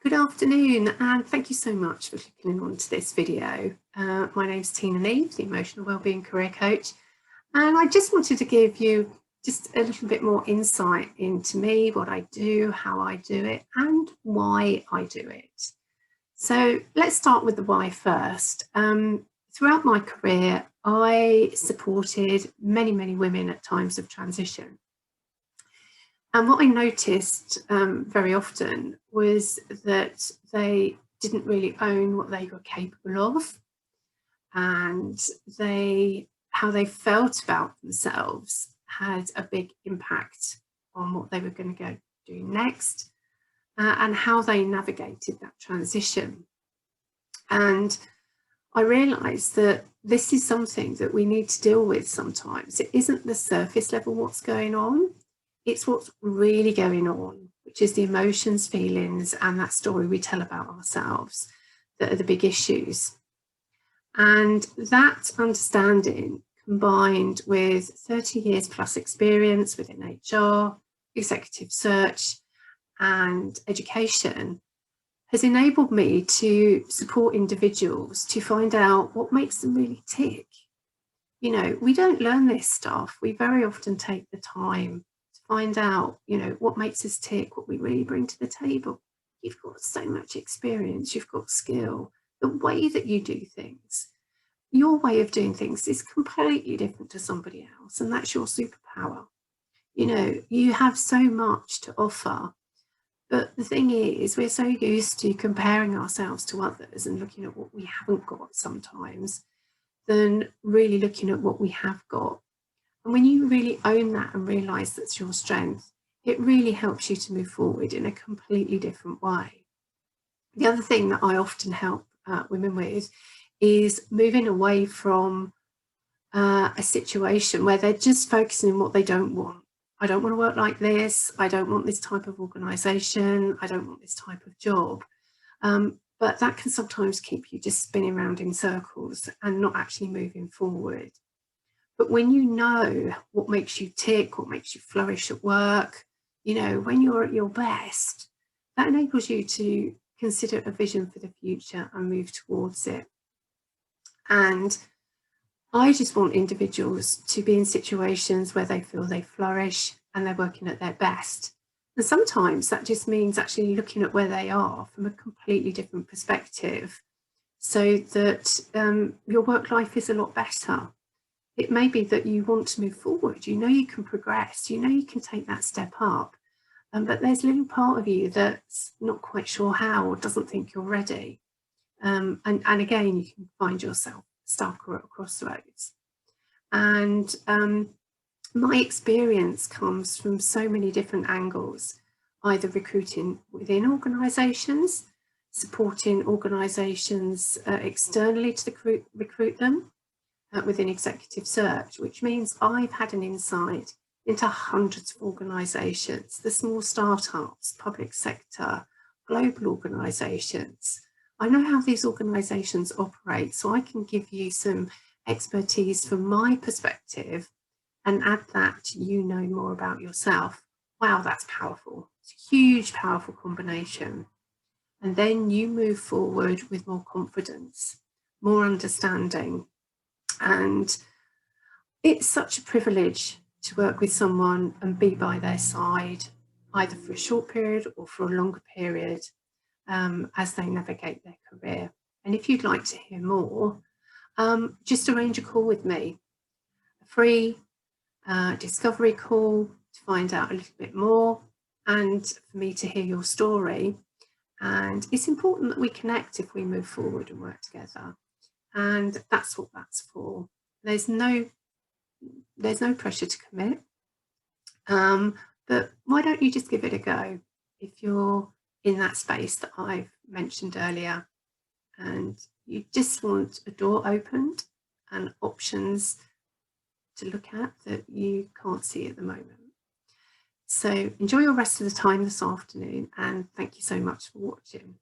Good afternoon, and thank you so much for clicking on to this video. My name's Neve, the Emotional Wellbeing Career Coach, and I just wanted to give you just a little bit more insight into me, what I do, how I do it, and why I do it. So let's start with the why first. Throughout my career, I supported many women at times of transition. And what I noticed very often was that they didn't really own what they were capable of, and how they felt about themselves had a big impact on what they were going to go do next, and how they navigated that transition. And I realised that this is something that we need to deal with sometimes. It isn't the surface level what's going on. It's what's really going on, which is the emotions, feelings, and that story we tell about ourselves that are the big issues. And that understanding, combined with 30 years plus experience within HR, executive search, and education, has enabled me to support individuals to find out what makes them really tick. You know, we don't learn this stuff. We very often take the time find out, what makes us tick, what we really bring to the table. You've got so much experience, you've got skill. The way that you do things, your way of doing things is completely different to somebody else, and that's your superpower. You have so much to offer, but the thing is, we're so used to comparing ourselves to others and looking at what we haven't got sometimes, than really looking at what we have got. And when you really own that and realise that's your strength, it really helps you to move forward in a completely different way. The other thing that I often help women with is moving away from a situation where they're just focusing on what they don't want. I don't want to work like this. I don't want this type of organisation. I don't want this type of job. But that can sometimes keep you just spinning around in circles and not actually moving forward. But when you know what makes you tick, what makes you flourish at work, when you're at your best, that enables you to consider a vision for the future and move towards it. And I just want individuals to be in situations where they feel they flourish and they're working at their best. And sometimes that just means actually looking at where they are from a completely different perspective, so that your work life is a lot better. It may be that you want to move forward, you can progress, you can take that step up, but there's a little part of you that's not quite sure how or doesn't think you're ready. And again, you can find yourself stuck or at a crossroads. And my experience comes from so many different angles, either recruiting within organisations, supporting organisations externally to recruit them, within executive search, which means I've had an insight into hundreds of organisations, the small startups, public sector, global organisations. I know how these organisations operate, so I can give you some expertise from my perspective and add that to know more about yourself. Wow, that's powerful. It's a huge, powerful combination. And then you move forward with more confidence, more understanding. And it's such a privilege to work with someone and be by their side, either for a short period or for a longer period, as they navigate their career. And if you'd like to hear more, just arrange a call with me, a free discovery call to find out a little bit more and for me to hear your story. And it's important that we connect if we move forward and work together. And that's what that's for. There's no pressure to commit, but why don't you just give it a go if you're in that space that I've mentioned earlier, and you just want a door opened and options to look at that you can't see at the moment. So enjoy your rest of the time this afternoon, and thank you so much for watching.